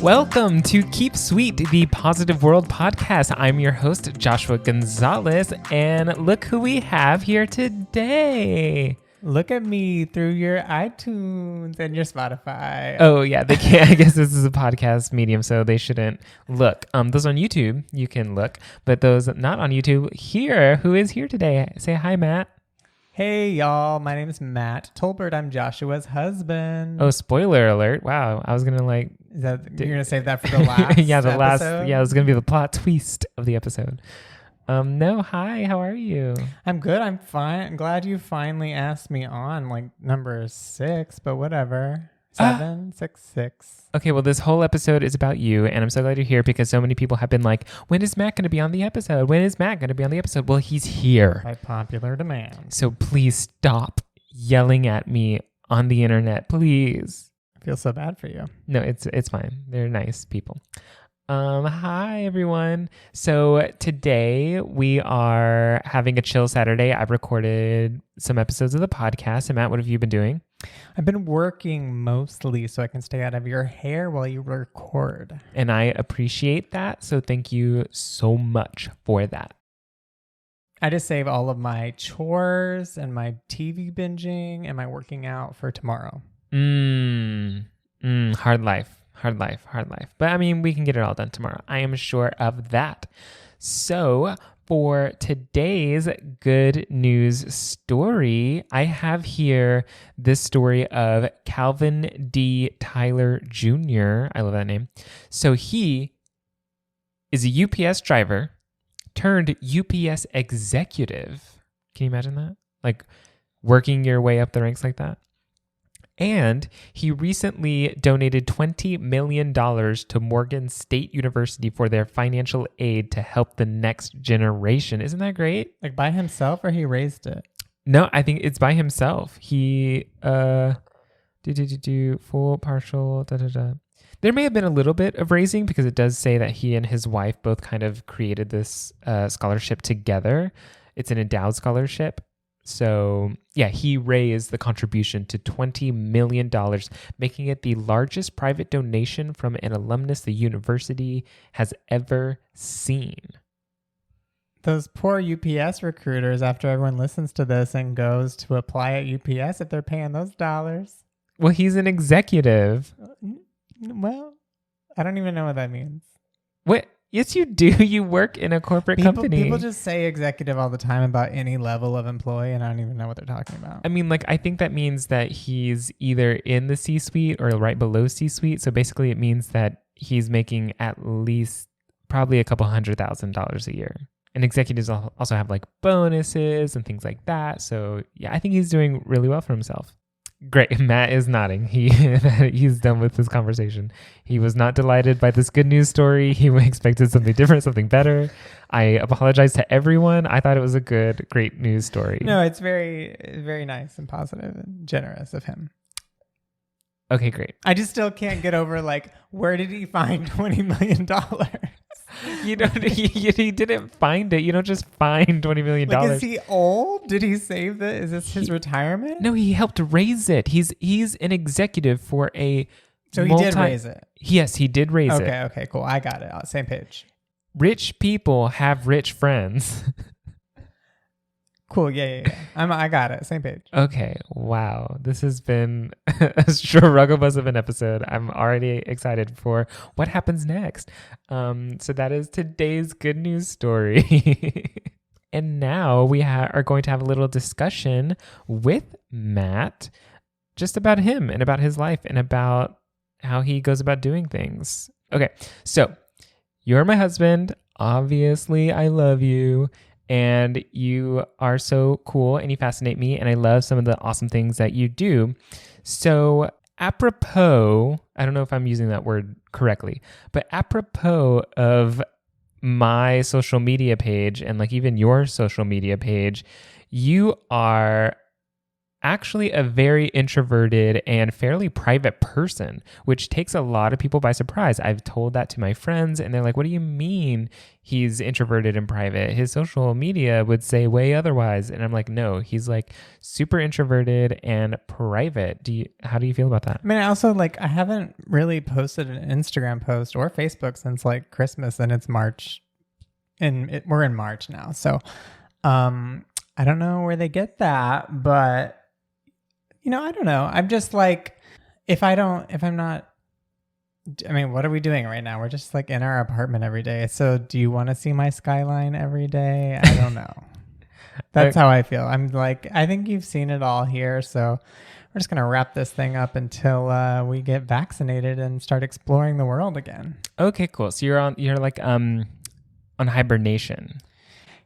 Welcome to Keep Sweet, the Positive World podcast. I'm your host, Joshua Gonzalez, and look who we have here today. Look at me through your iTunes and your Spotify. Oh, yeah, they can't. I guess this is a podcast medium, so they shouldn't look. Those on YouTube, you can look, but those not on YouTube, here, who is here today? Say hi, Matt. Hey, y'all. My name is Matt Tolbert. I'm Joshua's husband. Oh, spoiler alert. Wow. I was going to You're going to save that for the last episode? Yeah, it was going to be the plot twist of the episode. No, hi. How are you? I'm good. I'm fine. I'm glad you finally asked me on, like, number 6, but whatever. 7, 6, 6. Okay, well, this whole episode is about you, and I'm so glad you're here because so many people have been like, when is Matt going to be on the episode? When is Matt going to be on the episode? Well, he's here. By popular demand. So please stop yelling at me on the internet, please. I feel so bad for you. No, it's fine. They're nice people. Hi, everyone. So today we are having a chill Saturday. I've recorded some episodes of the podcast. And Matt, what have you been doing? I've been working mostly so I can stay out of your hair while you record. And I appreciate that. So thank you so much for that. I just save all of my chores and my TV binging and my working out for tomorrow. Hard life. But I mean, we can get it all done tomorrow. I am sure of that. So for today's good news story, I have here this story of Calvin D. Tyler Jr. I love that name. So he is a UPS driver turned UPS executive. Can you imagine that? Like working your way up the ranks like that? And he recently donated $20 million to Morgan State University for their financial aid to help the next generation. Isn't that great? Like by himself, or he raised it? No, I think it's by himself. He, full, partial, There may have been a little bit of raising because it does say that he and his wife both kind of created this scholarship together. It's an endowed scholarship. So, yeah, he raised the contribution to $20 million, making it the largest private donation from an alumnus the university has ever seen. Those poor UPS recruiters, after everyone listens to this and goes to apply at UPS, if they're paying those dollars. Well, he's an executive. Well, I don't even know what that means. What? Yes, you do. You work in a corporate company. People just say executive all the time about any level of employee, and I don't even know what they're talking about. I mean, like, I think that means that he's either in the C-suite or right below C-suite. So basically it means that he's making at least probably a couple $100,000 a year. And executives also have like bonuses and things like that. So yeah, I think he's doing really well for himself. Great. Matt is nodding. He's done with this conversation. He was not delighted by this good news story. He expected something different, something better. I apologize to everyone. I thought it was a great news story. No, it's very, very nice and positive and generous of him. Okay, great. I just still can't get over, like, where did he find $20 million? You don't. He didn't find it. You don't just find $20 million. Like, is he old? Did he save the? Is this his retirement? No, he helped raise it. He's an executive for a. So he did raise it. Yes, he did raise it. Okay, cool. I got it. Same page. Rich people have rich friends. Cool. Yeah. I got it. Same page. Okay. Wow. This has been a struggle bus of an episode. I'm already excited for what happens next. So that is today's good news story. And now we are going to have a little discussion with Matt just about him and about his life and about how he goes about doing things. Okay. So you're my husband. Obviously, I love you. And you are so cool and you fascinate me. And I love some of the awesome things that you do. So apropos, I don't know if I'm using that word correctly, but apropos of my social media page and like even your social media page, you are actually a very introverted and fairly private person, which takes a lot of people by surprise. I've told that to my friends and they're like, what do you mean he's introverted and private? His social media would say way otherwise. And I'm like, no, he's like super introverted and private. How do you feel about that? I mean, I also I haven't really posted an Instagram post or Facebook since like Christmas, and it's March, and we're in March now. So, I don't know where they get that, but I don't know. I'm just like, I mean, what are we doing right now? We're just like in our apartment every day. So do you want to see my skyline every day? I don't know. That's how I feel. I'm like, I think you've seen it all here. So we're just going to wrap this thing up until we get vaccinated and start exploring the world again. Okay, cool. So you're on hibernation.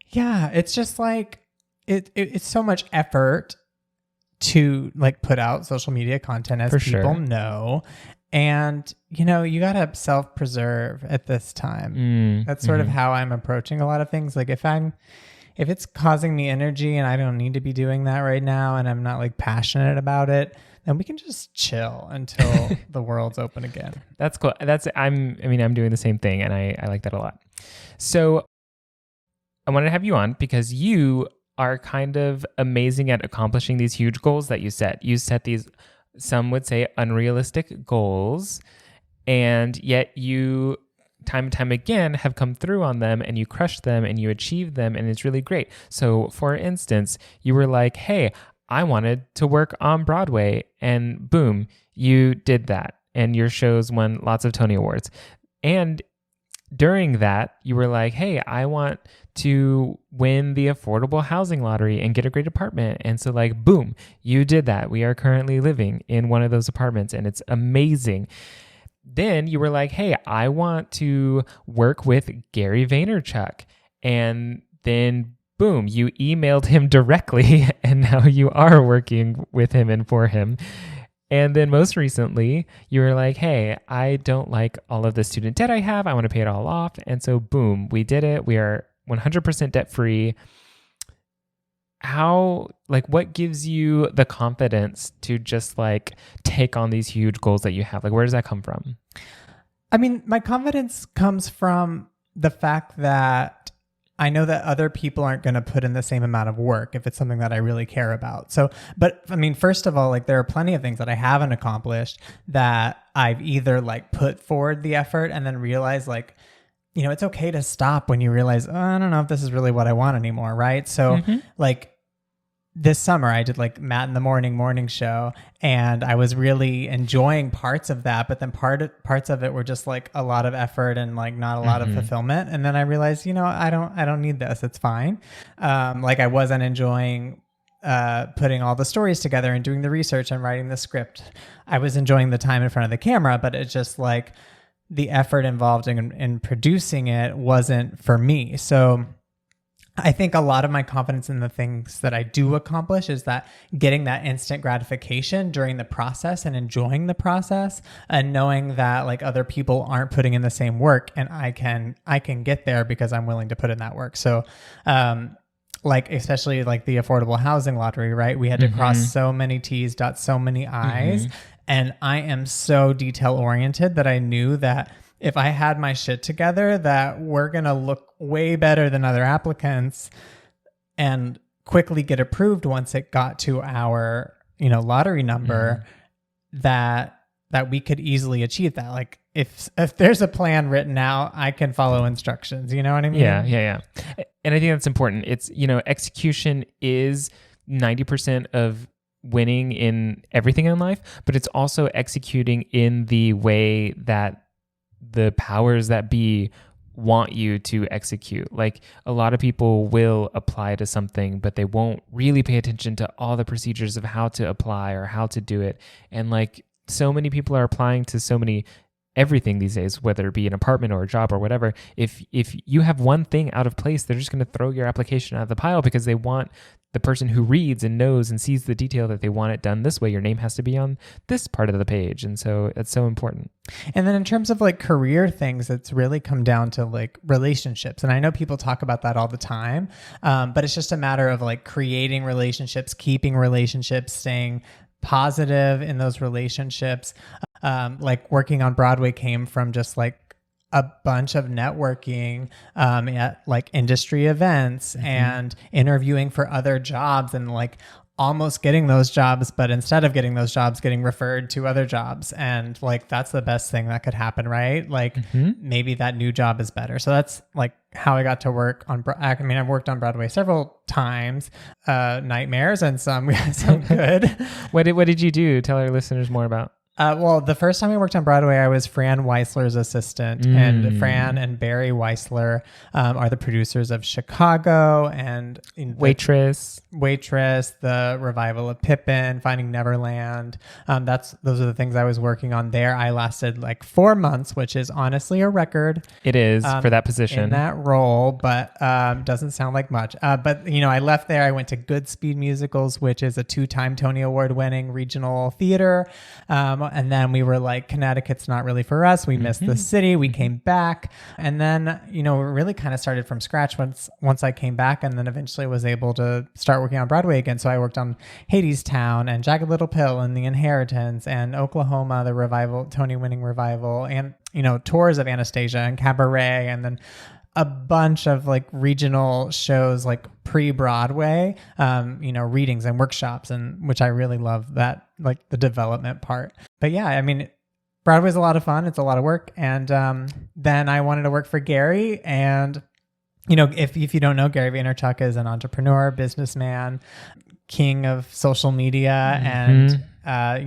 Yeah. It's just like, it's so much effort to like put out social media content, as people know. And, you got to self-preserve at this time. That's sort of how I'm approaching a lot of things. Like if it's causing me energy and I don't need to be doing that right now and I'm not like passionate about it, then we can just chill until the world's open again. That's cool. I'm doing the same thing and I like that a lot. So I wanted to have you on because you are kind of amazing at accomplishing these huge goals that you set. You set these, some would say, unrealistic goals, and yet you, time and time again, have come through on them and you crushed them and you achieved them, and it's really great. So, for instance, you were like, hey, I wanted to work on Broadway, and boom, you did that, and your shows won lots of Tony Awards. And during that, you were like, hey, I want to win the affordable housing lottery and get a great apartment. And so like, boom, you did that. We are currently living in one of those apartments and it's amazing. Then you were like, hey, I want to work with Gary Vaynerchuk. And then boom, you emailed him directly and now you are working with him and for him. And then most recently, you were like, hey, I don't like all of the student debt I have. I want to pay it all off. And so boom, we did it. We are 100% debt free. What gives you the confidence to just like take on these huge goals that you have? Like, where does that come from? I mean, my confidence comes from the fact that I know that other people aren't going to put in the same amount of work if it's something that I really care about. So, but I mean, first of all, like there are plenty of things that I haven't accomplished that I've either like put forward the effort and then realized like, it's okay to stop when you realize, oh, I don't know if this is really what I want anymore, right? So like this summer I did like Matt in the morning show, and I was really enjoying parts of that, but then parts of it were just like a lot of effort and like not a lot of fulfillment. And then I realized, I don't need this. It's fine. Like I wasn't enjoying putting all the stories together and doing the research and writing the script. I was enjoying the time in front of the camera, but it's just like the effort involved in producing it wasn't for me. So I think a lot of my confidence in the things that I do accomplish is that getting that instant gratification during the process and enjoying the process and knowing that like other people aren't putting in the same work, and I can get there because I'm willing to put in that work. So, like especially like the affordable housing lottery, right? We had to cross so many T's, dot so many I's. And I am so detail oriented that I knew that if I had my shit together, that we're going to look way better than other applicants and quickly get approved once it got to our, lottery number, that we could easily achieve that. Like if there's a plan written out, I can follow instructions. You know what I mean? Yeah. And I think that's important. It's, execution is 90% of winning in everything in life, but it's also executing in the way that the powers that be want you to execute. Like a lot of people will apply to something, but they won't really pay attention to all the procedures of how to apply or how to do it. And like so many people are applying to everything these days, whether it be an apartment or a job or whatever. If you have one thing out of place, they're just going to throw your application out of the pile because they want the person who reads and knows and sees the detail that they want it done this way, your name has to be on this part of the page. And so it's so important. And then in terms of like career things, it's really come down to like relationships. And I know people talk about that all the time, but it's just a matter of like creating relationships, keeping relationships, staying positive in those relationships. Like working on Broadway came from just like a bunch of networking at like industry events and interviewing for other jobs and like almost getting those jobs, but instead of getting those jobs, getting referred to other jobs. And like, that's the best thing that could happen, right? Like maybe that new job is better. So that's like how I got to work on, I mean, I've worked on Broadway several times, nightmares and some good. What did you do? Tell our listeners more about. Well, the first time I worked on Broadway, I was Fran Weisler's assistant, and Fran and Barry Weisler are the producers of Chicago and Waitress, the revival of Pippin, Finding Neverland. Those are the things I was working on there. I lasted like 4 months, which is honestly a record. It is for that position in that role, but doesn't sound like much. But you know, I left there. I went to Goodspeed Musicals, which is a 2-time Tony Award winning regional theater. And then we were like, Connecticut's not really for us. We missed the city. We came back. And then, you know, we really kind of started from scratch once I came back, and then eventually was able to start working on Broadway again. So I worked on Hadestown and Jagged Little Pill and The Inheritance and Oklahoma, the revival, Tony winning revival, and, you know, tours of Anastasia and Cabaret, and then a bunch of like regional shows like pre-Broadway, you know, readings and workshops, and which I really love that, like the development part. But yeah, I mean, Broadway's a lot of fun. It's a lot of work. And then I wanted to work for Gary. And, you know, if you don't know, Gary Vaynerchuk is an entrepreneur, businessman, king of social media, and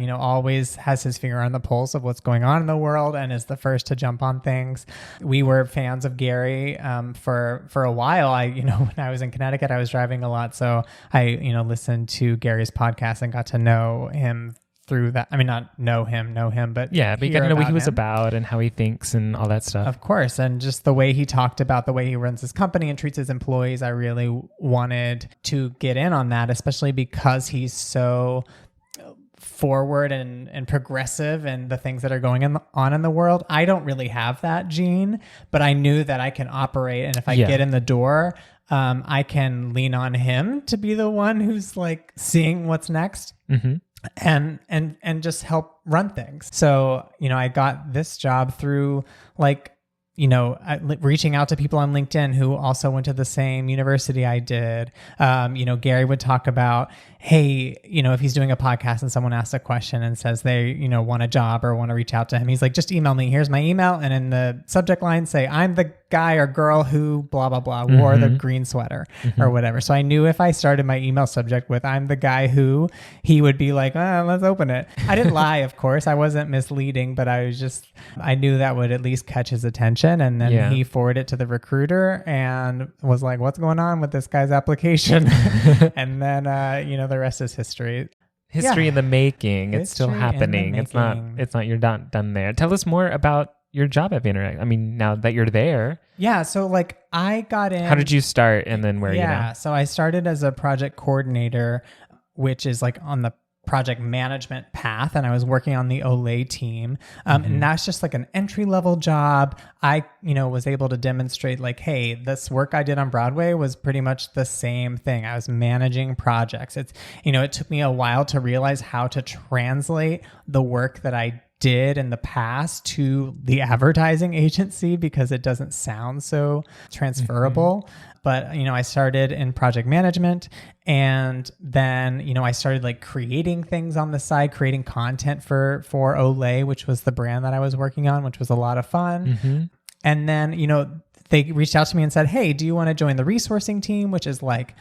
you know, always has his finger on the pulse of what's going on in the world and is the first to jump on things. We were fans of Gary for a while. You know, when I was in Connecticut, I was driving a lot, so I, you know, listened to Gary's podcast and got to know him through that. I mean, not know him, but yeah, but you got to know what he was about and how he thinks and all that stuff. Of course. And just the way he talked about the way he runs his company and treats his employees, I really wanted to get in on that, especially because he's so forward and progressive and the things that are going on in the world. I don't really have that gene, but I knew that I can operate. And if I get in the door, I can lean on him to be the one who's like seeing what's next. And just help run things. So, you know, I got this job through like, you know, reaching out to people on LinkedIn who also went to the same university I did. You know, Gary would talk about, hey, you know, if he's doing a podcast and someone asks a question and says they, you know, want a job or want to reach out to him, he's like, just email me. Here's my email. And in the subject line, say, I'm the guy or girl who blah, blah, blah, wore the green sweater or whatever. So I knew if I started my email subject with, I'm the guy who, he would be like, let's open it. I didn't lie, of course. I wasn't misleading, but I knew that would at least catch his attention. And then he forwarded it to the recruiter and was like, what's going on with this guy's application? And then, you know, the rest is history. In the making. It's still happening. It's not you're not done there. Tell us more about your job at VaynerMedia. I mean, now that you're there. Yeah. So like I got in. How did you start and then where are you now? Yeah. So I started as a project coordinator, which is like on the project management path, and I was working on the Olay team. And that's just like an entry level job. I, you know, was able to demonstrate like, hey, this work I did on Broadway was pretty much the same thing. I was managing projects. It's, you know, it took me a while to realize how to translate the work that I did in the past to the advertising agency because it doesn't sound so transferable. But, you know, I started in project management, and then, you know, I started like creating things on the side, creating content for Olay, which was the brand that I was working on, which was a lot of fun. And then, you know, they reached out to me and said, hey, do you want to join the resourcing team, which is like,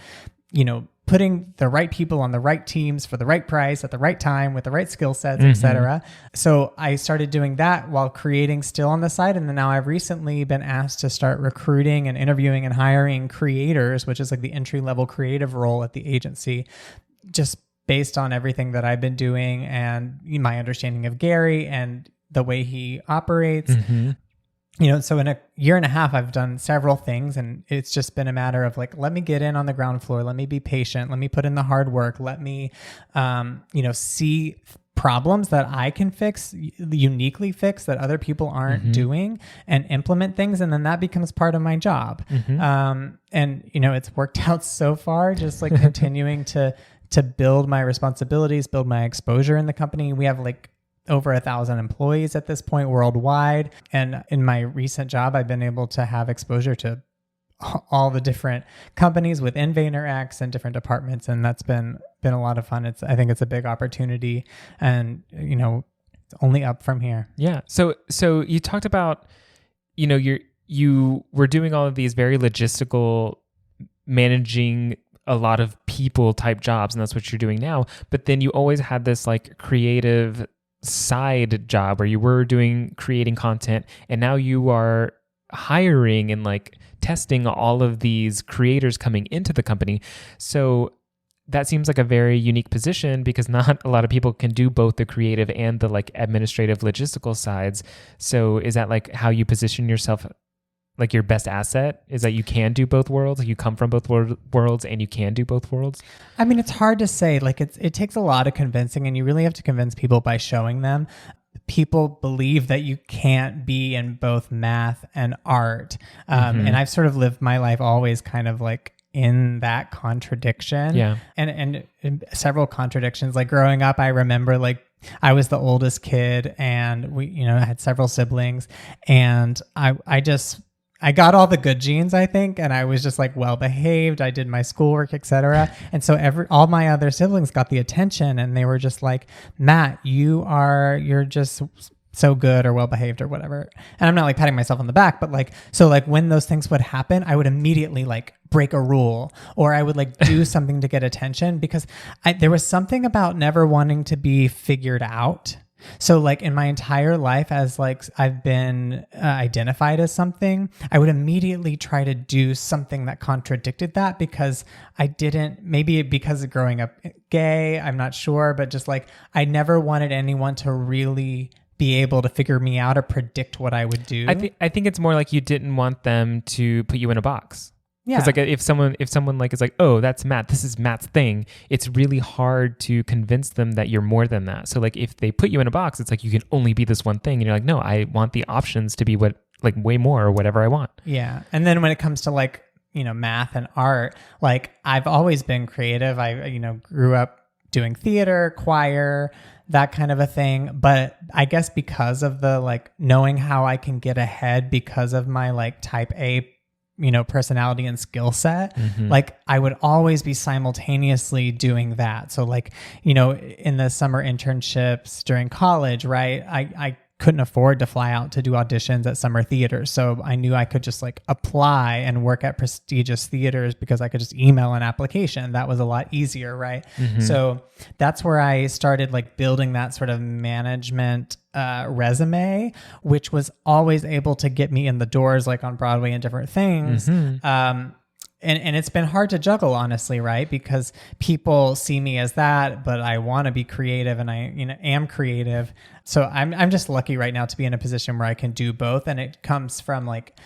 you know, putting the right people on the right teams for the right price at the right time with the right skill sets, etc. So I started doing that while creating still on the side. And then now I've recently been asked to start recruiting and interviewing and hiring creators, which is like the entry level creative role at the agency, just based on everything that I've been doing and my understanding of Gary and the way he operates. so in a year and a half, I've done several things, and it's just been a matter of like, let me get in on the ground floor. Let me be patient. Let me put in the hard work. Let me, see problems that I can fix, uniquely fix, that other people aren't doing, and implement things. And then that becomes part of my job. And it's worked out so far, just like continuing to build my responsibilities, build my exposure in the company. We have like over 1,000 employees at this point worldwide. And in my recent job, I've been able to have exposure to all the different companies within VaynerX and different departments. And that's been a lot of fun. I think it's a big opportunity, and, it's only up from here. Yeah. So you talked about, you were doing all of these very logistical, managing a lot of people type jobs, and that's what you're doing now. But then you always had this like creative side job where you were creating content, and now you are hiring and like testing all of these creators coming into the company. So that seems like a very unique position, because not a lot of people can do both the creative and the like administrative logistical sides. So is that like how you position yourself? Like your best asset is that you can do both worlds. You come from both worlds, and you can do both worlds. I mean, it's hard to say. Like it takes a lot of convincing, and you really have to convince people by showing them. People believe that you can't be in both math and art. And I've sort of lived my life always kind of like in that contradiction. Yeah. And several contradictions. Like growing up, I remember like I was the oldest kid, and we, I had several siblings, and I got all the good genes, I think, and I was just like well behaved. I did my schoolwork, etc. And so all my other siblings got the attention, and they were just like, Matt, you're just so good or well behaved or whatever. And I'm not like patting myself on the back, but like, so like when those things would happen, I would immediately like break a rule, or I would like do something to get attention, because there was something about never wanting to be figured out. So like in my entire life, as like I've been identified as something, I would immediately try to do something that contradicted that, because maybe because of growing up gay, I'm not sure, but just like I never wanted anyone to really be able to figure me out or predict what I would do. I think it's more like you didn't want them to put you in a box. Yeah. Because like if someone like is like, oh, that's Matt, this is Matt's thing, it's really hard to convince them that you're more than that. So like if they put you in a box, it's like you can only be this one thing, and you're like, no, I want the options to be what like way more or whatever I want. Yeah. And then when it comes to like, math and art, like I've always been creative. I grew up doing theater, choir, that kind of a thing. But I guess because of the like knowing how I can get ahead because of my like type A personality and skill set, like I would always be simultaneously doing that. So like, in the summer internships during college, right, I couldn't afford to fly out to do auditions at summer theaters. So I knew I could just like apply and work at prestigious theaters because I could just email an application. That was a lot easier, right? So that's where I started like building that sort of management resume, which was always able to get me in the doors, like on Broadway and different things. And it's been hard to juggle, honestly, right? Because people see me as that, but I want to be creative, and I am creative. So I'm just lucky right now to be in a position where I can do both. And it comes from like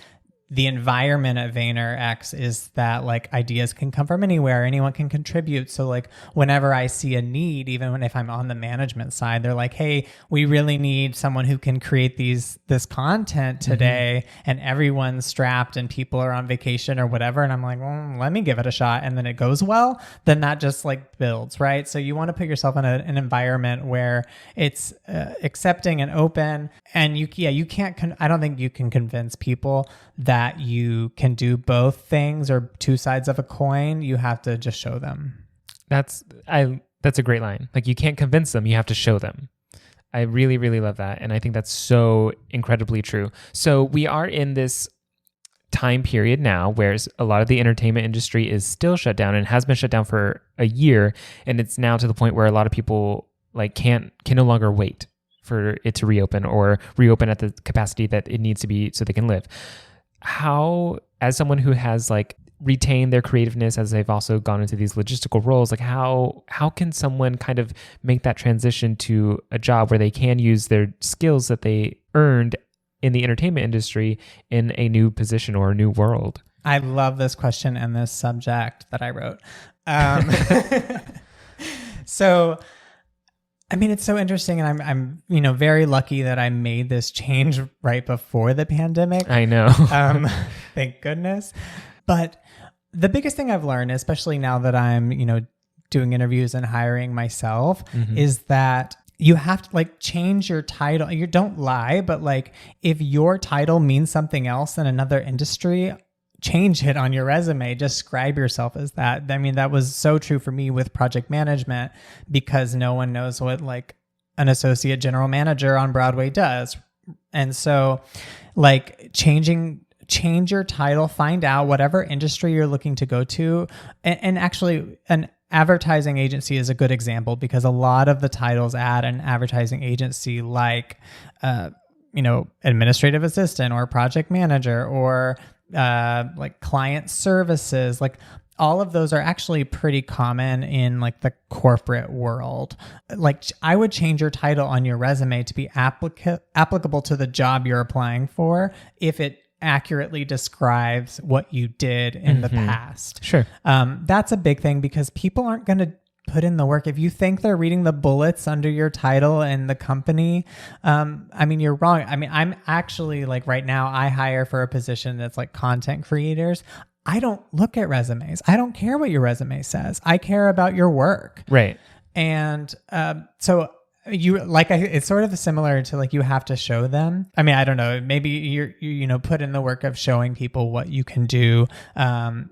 the environment at VaynerX is that like ideas can come from anywhere. Anyone can contribute. So like whenever I see a need, even if I'm on the management side, they're like, hey, we really need someone who can create this content today, and everyone's strapped and people are on vacation or whatever. And I'm like, well, let me give it a shot. And then it goes well, then that just like builds, right? So you want to put yourself in an environment where it's accepting and open, and you can't, I don't think you can convince people that you can do both things or two sides of a coin. You have to just show them. That's a great line. Like you can't convince them, you have to show them. I really, really love that. And I think that's so incredibly true. So we are in this time period now where a lot of the entertainment industry is still shut down and has been shut down for a year. And it's now to the point where a lot of people like can no longer wait for it to reopen, or reopen at the capacity that it needs to be so they can live. How, as someone who has like retained their creativeness as they've also gone into these logistical roles, like how can someone kind of make that transition to a job where they can use their skills that they earned in the entertainment industry in a new position or a new world? I love this question and this subject that I wrote. So, I mean, it's so interesting, and I'm very lucky that I made this change right before the pandemic. I know. Thank goodness. But the biggest thing I've learned, especially now that I'm, doing interviews and hiring myself, is that you have to like change your title. You don't lie, but like if your title means something else in another industry, change it on your resume. Describe yourself as that. I mean, that was so true for me with project management, because no one knows what like an associate general manager on Broadway does. And so like change your title, find out whatever industry you're looking to go to. And actually an advertising agency is a good example, because a lot of the titles at an advertising agency, like, administrative assistant or project manager or like client services, like all of those are actually pretty common in like the corporate world. Like I would change your title on your resume to be applicable to the job you're applying for if it accurately describes what you did in the past. Sure. That's a big thing, because people aren't going to put in the work. If you think they're reading the bullets under your title and the company, you're wrong. I mean, I'm actually like right now I hire for a position that's like content creators. I don't look at resumes. I don't care what your resume says. I care about your work. Right. And so it's sort of similar to like you have to show them. I mean, I don't know, maybe you put in the work of showing people what you can do, and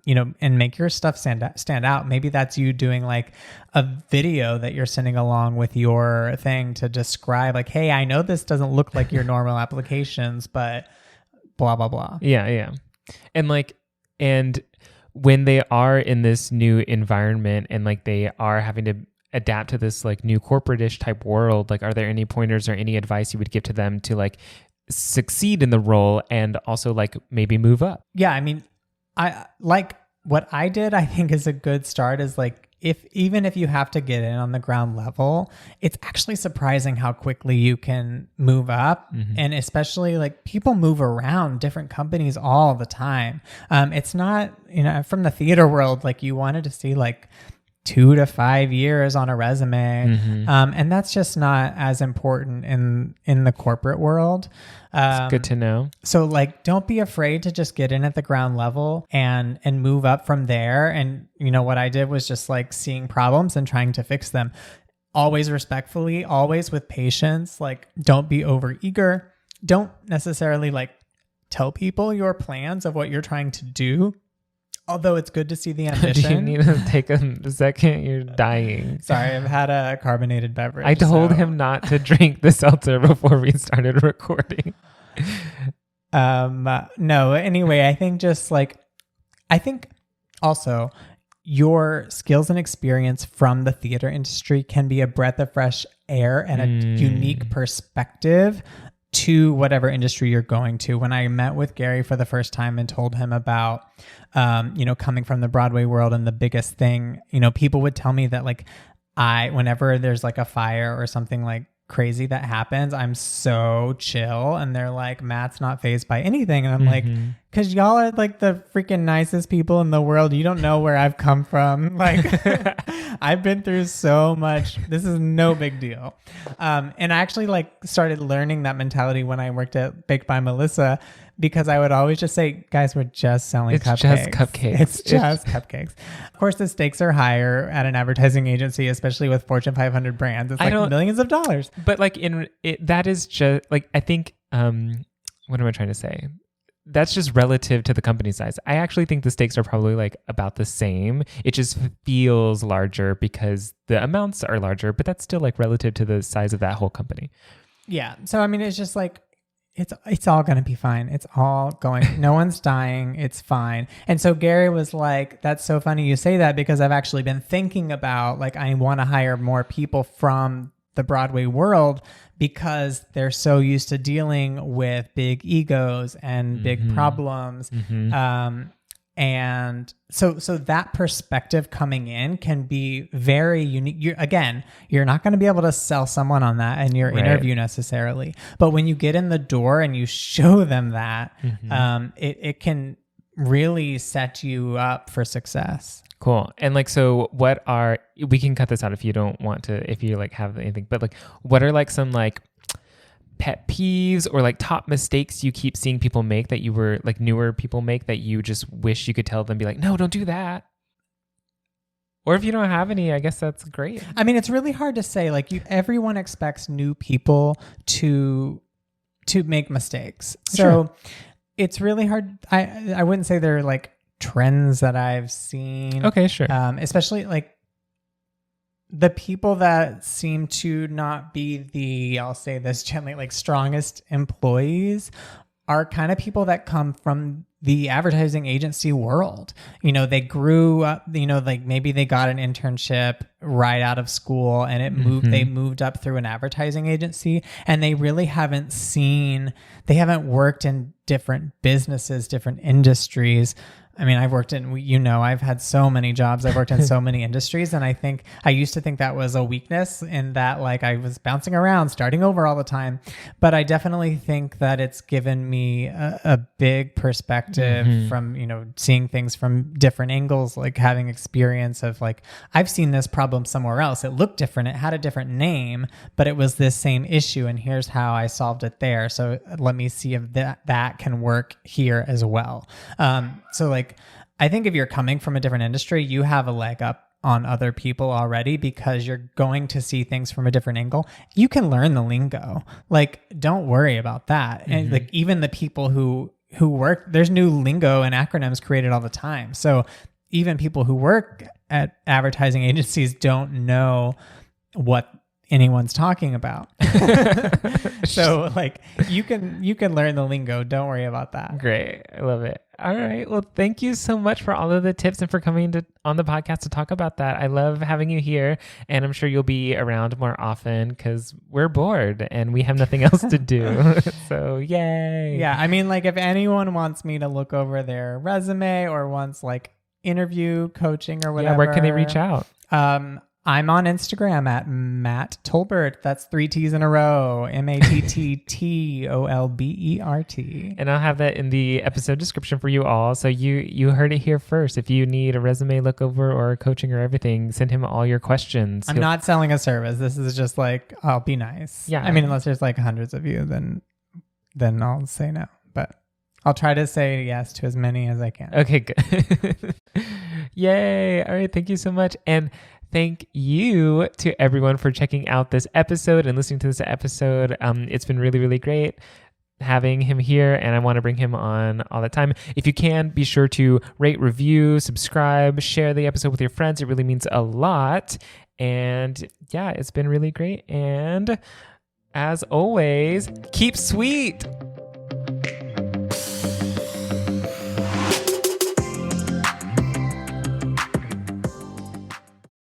make your stuff stand out. Maybe that's you doing like a video that you're sending along with your thing to describe like, hey, I know this doesn't look like your normal applications, but blah, blah, blah. Yeah. Yeah. And when they are in this new environment and like they are having to adapt to this like new corporate-ish type world, like are there any pointers or any advice you would give to them to like succeed in the role and also like maybe move up? Yeah, I mean, I like what I did, I think is a good start is like even if you have to get in on the ground level, it's actually surprising how quickly you can move up. And especially like people move around different companies all the time. It's not, from the theater world, like you wanted to see like 2 to 5 years on a resume. And that's just not as important in the corporate world. It's good to know. So like, don't be afraid to just get in at the ground level and move up from there. And what I did was just like seeing problems and trying to fix them, always respectfully, always with patience. Like, don't be over eager. Don't necessarily like tell people your plans of what you're trying to do. Although it's good to see the ambition. Do you need to take a second? You're dying. Sorry, I've had a carbonated beverage. I told him not to drink the seltzer before we started recording. No, anyway, I think also your skills and experience from the theater industry can be a breath of fresh air and a unique perspective to whatever industry you're going to. When I met with Gary for the first time and told him about, coming from the Broadway world, and the biggest thing, people would tell me that like whenever there's like a fire or something like crazy that happens, I'm so chill. And they're like, Matt's not fazed by anything. And I'm like, because y'all are like the freaking nicest people in the world. You don't know where I've come from. Like I've been through so much. This is no big deal. And I actually like started learning that mentality when I worked at Baked by Melissa, because I would always just say, guys, we're just selling cupcakes. Just cupcakes. It's just cupcakes. Of course, the stakes are higher at an advertising agency, especially with Fortune 500 brands. It's like millions of dollars. But like that is just like, I think, what am I trying to say? That's just relative to the company size. I actually think the stakes are probably like about the same. It just feels larger because the amounts are larger, but that's still like relative to the size of that whole company. Yeah. So, I mean, it's just like, it's all going to be fine. It's all going, no one's dying. It's fine. And so Gary was like, that's so funny you say that, because I've actually been thinking about like, I want to hire more people from the Broadway world, because they're so used to dealing with big egos and big problems. And so that perspective coming in can be very unique. You're not going to be able to sell someone on that in your interview necessarily. But when you get in the door and you show them that, it can really set you up for success. Cool. And like, so we can cut this out if you don't want to, if you like have anything, but like, what are like some like pet peeves or like top mistakes you keep seeing people make that you were like newer people make that you just wish you could tell them, be like, no, don't do that? Or if you don't have any, I guess that's great. I mean, it's really hard to say. Like, everyone expects new people to make mistakes. So it's really hard. I wouldn't say they're like trends that I've seen. Okay, sure. Especially like the people that seem to not be the, I'll say this gently, like strongest employees are kind of people that come from the advertising agency world. You know, they grew up, you know, like maybe they got an internship right out of school and they moved up through an advertising agency, and they really haven't worked in different businesses, different industries. I mean, I've had so many jobs. I've worked in so many industries. And I used to think that was a weakness in that, like, I was bouncing around, starting over all the time. But I definitely think that it's given me a big perspective from, you know, seeing things from different angles, like having experience of like, I've seen this problem somewhere else. It looked different. It had a different name, but it was this same issue. And here's how I solved it there. So let me see if that can work here as well. So like, I think if you're coming from a different industry, you have a leg up on other people already because you're going to see things from a different angle. You can learn the lingo. Like, don't worry about that. And like, even the people who work, there's new lingo and acronyms created all the time. So even people who work at advertising agencies don't know what anyone's talking about. So like, you can learn the lingo. Don't worry about that. Great. I love it. All right. Well, thank you so much for all of the tips and for coming on the podcast to talk about that. I love having you here, and I'm sure you'll be around more often because we're bored and we have nothing else to do. So yay. Yeah. I mean, like, if anyone wants me to look over their resume or wants like interview coaching or whatever. Yeah, where can they reach out? I'm on Instagram at Matt Tolbert. That's 3 T's in a row. MattTolbert. And I'll have that in the episode description for you all. So you heard it here first. If you need a resume look over or coaching or everything, send him all your questions. I'm not selling a service. This is just like, I'll be nice. Yeah. I mean, unless there's like hundreds of you, then I'll say no. But I'll try to say yes to as many as I can. Okay, good. Yay. All right. Thank you so much. And thank you to everyone for checking out this episode and listening to this episode. It's been really, really great having him here, and I want to bring him on all the time. If you can, be sure to rate, review, subscribe, share the episode with your friends. It really means a lot. And yeah, it's been really great. And as always, keep sweet.